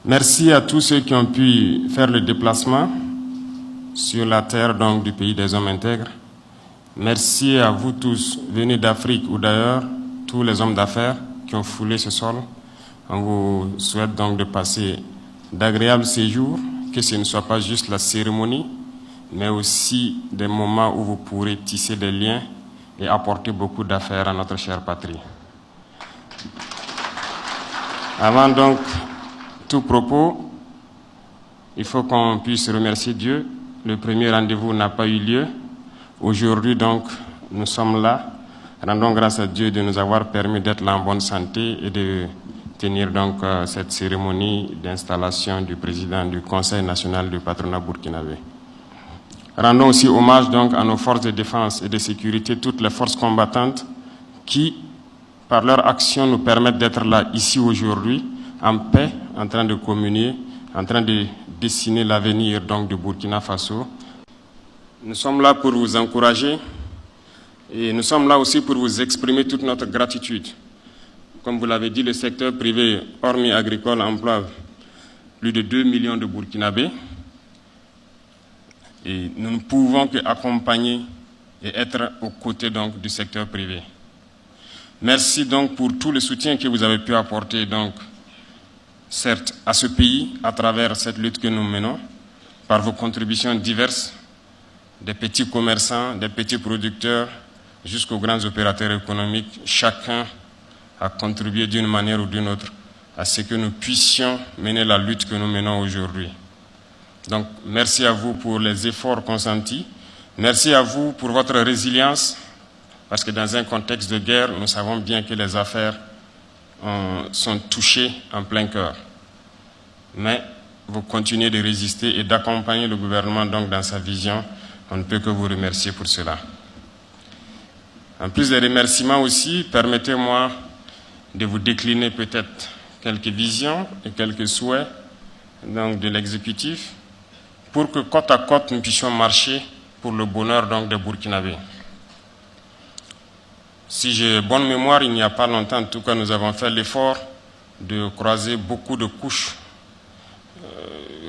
Merci à tous ceux qui ont pu faire le déplacement sur la terre donc, du pays des hommes intègres. Merci à vous tous, venus d'Afrique ou d'ailleurs, tous les hommes d'affaires qui ont foulé ce sol. On vous souhaite donc de passer d'agréables séjours, que ce ne soit pas juste la cérémonie, mais aussi des moments où vous pourrez tisser des liens et apporter beaucoup d'affaires à notre chère patrie. Avant donc tout propos, il faut qu'on puisse remercier Dieu. Le premier rendez-vous n'a pas eu lieu. Aujourd'hui donc, nous sommes là. Rendons grâce à Dieu de nous avoir permis d'être là en bonne santé et de tenir donc cette cérémonie d'installation du président du Conseil national du patronat burkinabé. Rendons aussi hommage donc à nos forces de défense et de sécurité, toutes les forces combattantes qui, par leur action, nous permettent d'être là ici aujourd'hui, en paix, en train de communier, en train de dessiner l'avenir donc du Burkina Faso. Nous sommes là pour vous encourager et nous sommes là aussi pour vous exprimer toute notre gratitude. Comme vous l'avez dit, le secteur privé, hormis agricole, emploie plus de 2 millions de Burkinabés. Et nous ne pouvons qu'accompagner et être aux côtés donc, du secteur privé. Merci donc pour tout le soutien que vous avez pu apporter, donc, certes, à ce pays, à travers cette lutte que nous menons, par vos contributions diverses, des petits commerçants, des petits producteurs, jusqu'aux grands opérateurs économiques. Chacun a contribué d'une manière ou d'une autre à ce que nous puissions mener la lutte que nous menons aujourd'hui. Donc, merci à vous pour les efforts consentis. Merci à vous pour votre résilience, parce que dans un contexte de guerre, nous savons bien que les affaires sont touchées en plein cœur. Mais vous continuez de résister et d'accompagner le gouvernement donc, dans sa vision. On ne peut que vous remercier pour cela. En plus des remerciements aussi, permettez-moi de vous décliner peut-être quelques visions et quelques souhaits donc, de l'exécutif pour que côte à côte nous puissions marcher pour le bonheur donc, des Burkinabés. Si j'ai bonne mémoire, il n'y a pas longtemps, en tout cas, nous avons fait l'effort de croiser beaucoup de couches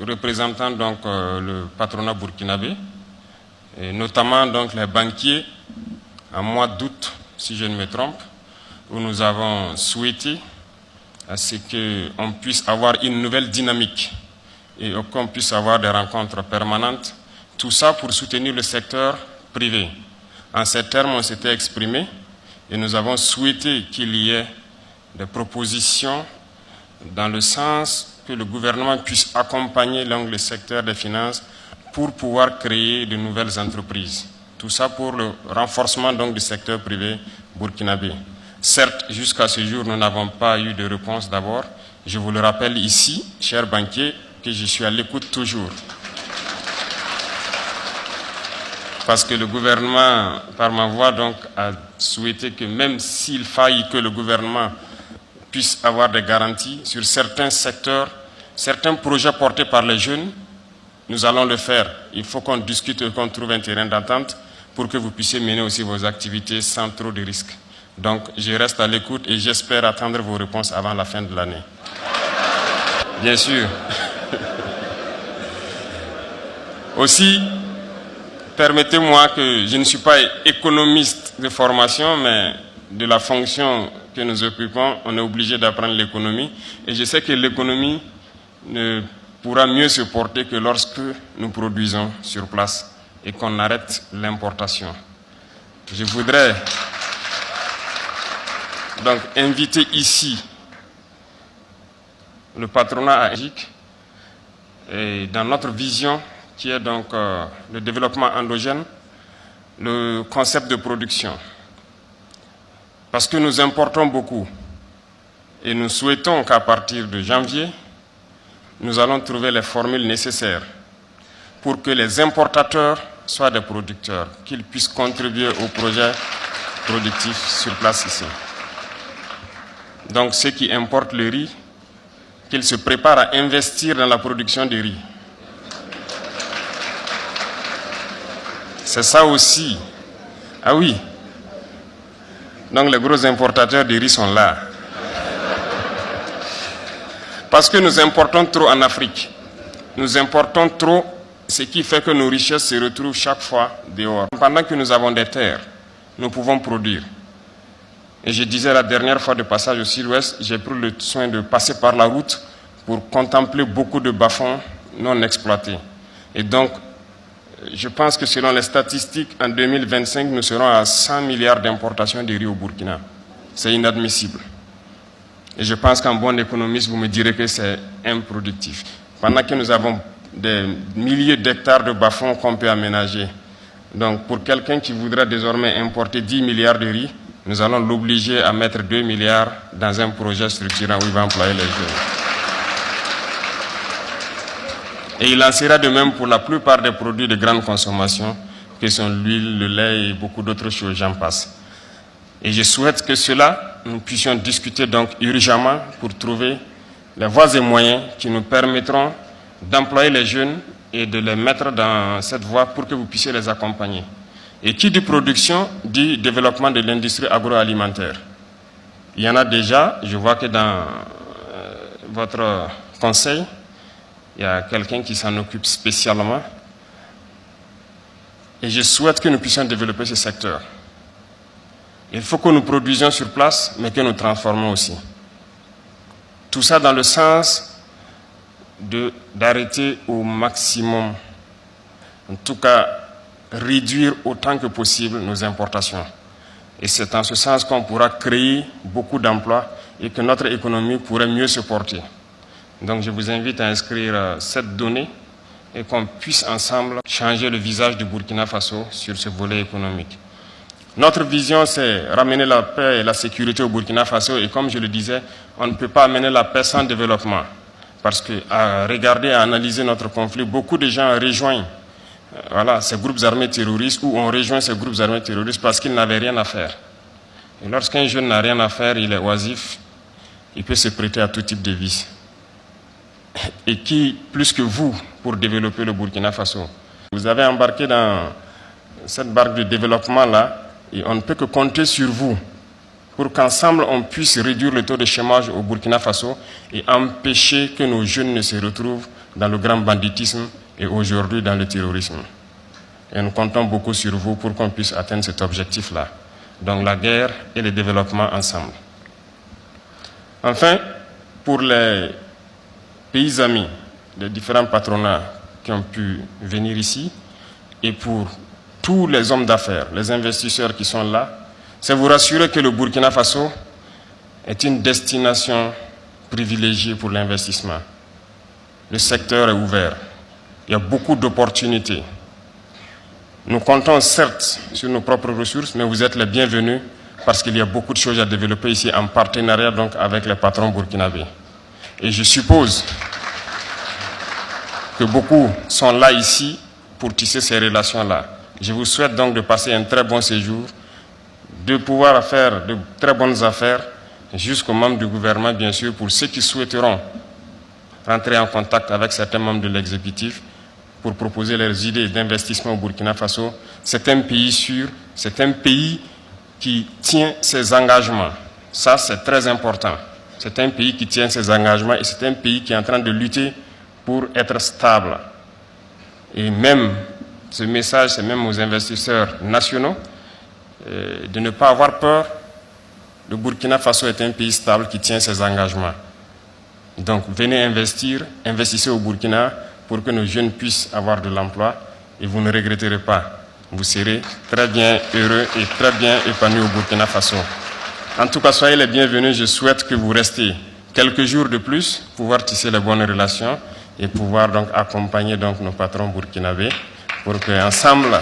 représentant donc le patronat burkinabé, et notamment donc les banquiers, en mois d'août, si je ne me trompe, où nous avons souhaité à ce qu'on puisse avoir une nouvelle dynamique et qu'on puisse avoir des rencontres permanentes, tout ça pour soutenir le secteur privé. En ces termes, on s'était exprimé et nous avons souhaité qu'il y ait des propositions dans le sens que le gouvernement puisse accompagner le secteur des finances pour pouvoir créer de nouvelles entreprises. Tout ça pour le renforcement donc, du secteur privé burkinabé. Certes, jusqu'à ce jour, nous n'avons pas eu de réponse d'abord. Je vous le rappelle ici, chers banquiers, que je suis à l'écoute toujours. Parce que le gouvernement, par ma voix, donc, a souhaité que même s'il faille que le gouvernement puisse avoir des garanties sur certains secteurs, certains projets portés par les jeunes, nous allons le faire. Il faut qu'on discute et qu'on trouve un terrain d'entente pour que vous puissiez mener aussi vos activités sans trop de risques. Donc, je reste à l'écoute et j'espère attendre vos réponses avant la fin de l'année. Bien sûr. Aussi, permettez-moi que je ne suis pas économiste de formation, mais de la fonction que nous occupons, on est obligé d'apprendre l'économie. Et je sais que l'économie ne pourra mieux se porter que lorsque nous produisons sur place et qu'on arrête l'importation. Je voudrais donc inviter ici le patronat AGIC et dans notre vision qui est donc le développement endogène, le concept de production. Parce que nous importons beaucoup et nous souhaitons qu'à partir de janvier, nous allons trouver les formules nécessaires pour que les importateurs soient des producteurs, qu'ils puissent contribuer au projet productif sur place ici. Donc ceux qui importent le riz, qu'ils se préparent à investir dans la production de riz. C'est ça aussi. Ah oui. Donc les gros importateurs de riz sont là. Parce que nous importons trop en Afrique. Nous importons trop, ce qui fait que nos richesses se retrouvent chaque fois dehors. Pendant que nous avons des terres, nous pouvons produire. Et je disais la dernière fois de passage au Sud-Ouest, j'ai pris le soin de passer par la route pour contempler beaucoup de bas-fonds non exploités. Et donc, je pense que selon les statistiques, en 2025, nous serons à 100 milliards d'importations de riz au Burkina. C'est inadmissible. Et je pense qu'en bon économiste, vous me direz que c'est improductif. Pendant que nous avons des milliers d'hectares de bas-fonds qu'on peut aménager. Donc, pour quelqu'un qui voudra désormais importer 10 milliards de riz, nous allons l'obliger à mettre 2 milliards dans un projet structurant où il va employer les jeunes. Et il en sera de même pour la plupart des produits de grande consommation, que sont l'huile, le lait et beaucoup d'autres choses, j'en passe. Et je souhaite que cela, nous puissions discuter donc urgemment pour trouver les voies et moyens qui nous permettront d'employer les jeunes et de les mettre dans cette voie pour que vous puissiez les accompagner. Et qui dit production, dit développement de l'industrie agroalimentaire. Il y en a déjà, je vois que dans votre conseil, il y a quelqu'un qui s'en occupe spécialement. Et je souhaite que nous puissions développer ce secteur. Il faut que nous produisions sur place, mais que nous transformons aussi. Tout ça dans le sens d'arrêter au maximum, en tout cas réduire autant que possible nos importations. Et c'est en ce sens qu'on pourra créer beaucoup d'emplois et que notre économie pourrait mieux se porter. Donc je vous invite à inscrire cette donnée et qu'on puisse ensemble changer le visage du Burkina Faso sur ce volet économique. Notre vision, c'est ramener la paix et la sécurité au Burkina Faso. Et comme je le disais, on ne peut pas amener la paix sans développement. Parce qu'à regarder, à analyser notre conflit, beaucoup de gens rejoignent ces groupes armés terroristes ou ont rejoint ces groupes armés terroristes parce qu'ils n'avaient rien à faire. Et lorsqu'un jeune n'a rien à faire, il est oisif, il peut se prêter à tout type de vices. Et qui, plus que vous, pour développer le Burkina Faso? Vous avez embarqué dans cette barque de développement-là et on ne peut que compter sur vous pour qu'ensemble on puisse réduire le taux de chômage au Burkina Faso et empêcher que nos jeunes ne se retrouvent dans le grand banditisme et aujourd'hui dans le terrorisme. Et nous comptons beaucoup sur vous pour qu'on puisse atteindre cet objectif-là. Donc la guerre et le développement ensemble. Enfin, pour les pays amis, les différents patronats qui ont pu venir ici, et pour tous les hommes d'affaires, les investisseurs qui sont là, c'est vous rassurer que le Burkina Faso est une destination privilégiée pour l'investissement. Le secteur est ouvert. Il y a beaucoup d'opportunités. Nous comptons certes sur nos propres ressources, mais vous êtes les bienvenus parce qu'il y a beaucoup de choses à développer ici en partenariat donc avec les patrons burkinabés. Et je suppose que beaucoup sont là ici pour tisser ces relations-là. Je vous souhaite donc de passer un très bon séjour, de pouvoir faire de très bonnes affaires jusqu'aux membres du gouvernement, bien sûr, pour ceux qui souhaiteront rentrer en contact avec certains membres de l'exécutif pour proposer leurs idées d'investissement au Burkina Faso. C'est un pays sûr, c'est un pays qui tient ses engagements. Ça, c'est très important. C'est un pays qui tient ses engagements et c'est un pays qui est en train de lutter pour être stable. Et même, ce message, c'est même aux investisseurs nationaux, de ne pas avoir peur. Le Burkina Faso est un pays stable qui tient ses engagements. Donc, venez investir, investissez au Burkina pour que nos jeunes puissent avoir de l'emploi et vous ne regretterez pas. Vous serez très bien heureux et très bien épanouis au Burkina Faso. En tout cas, soyez les bienvenus. Je souhaite que vous restiez quelques jours de plus, pouvoir tisser les bonnes relations et pouvoir donc accompagner donc nos patrons burkinabés pour qu'ensemble,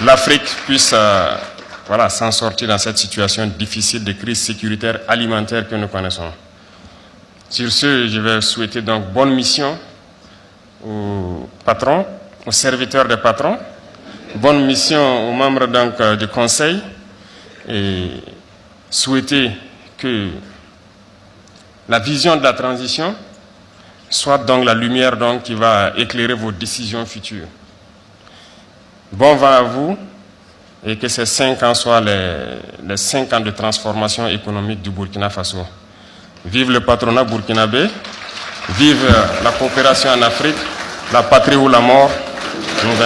l'Afrique puisse s'en sortir dans cette situation difficile de crise sécuritaire alimentaire que nous connaissons. Sur ce, je vais souhaiter donc bonne mission aux patrons, aux serviteurs des patrons, bonne mission aux membres donc du conseil et souhaiter que la vision de la transition soit donc la lumière donc qui va éclairer vos décisions futures. Bon vent à vous et que ces 5 ans soient les 5 ans de transformation économique du Burkina Faso. Vive le patronat burkinabé, Vive la coopération en Afrique, la patrie ou la mort. Nous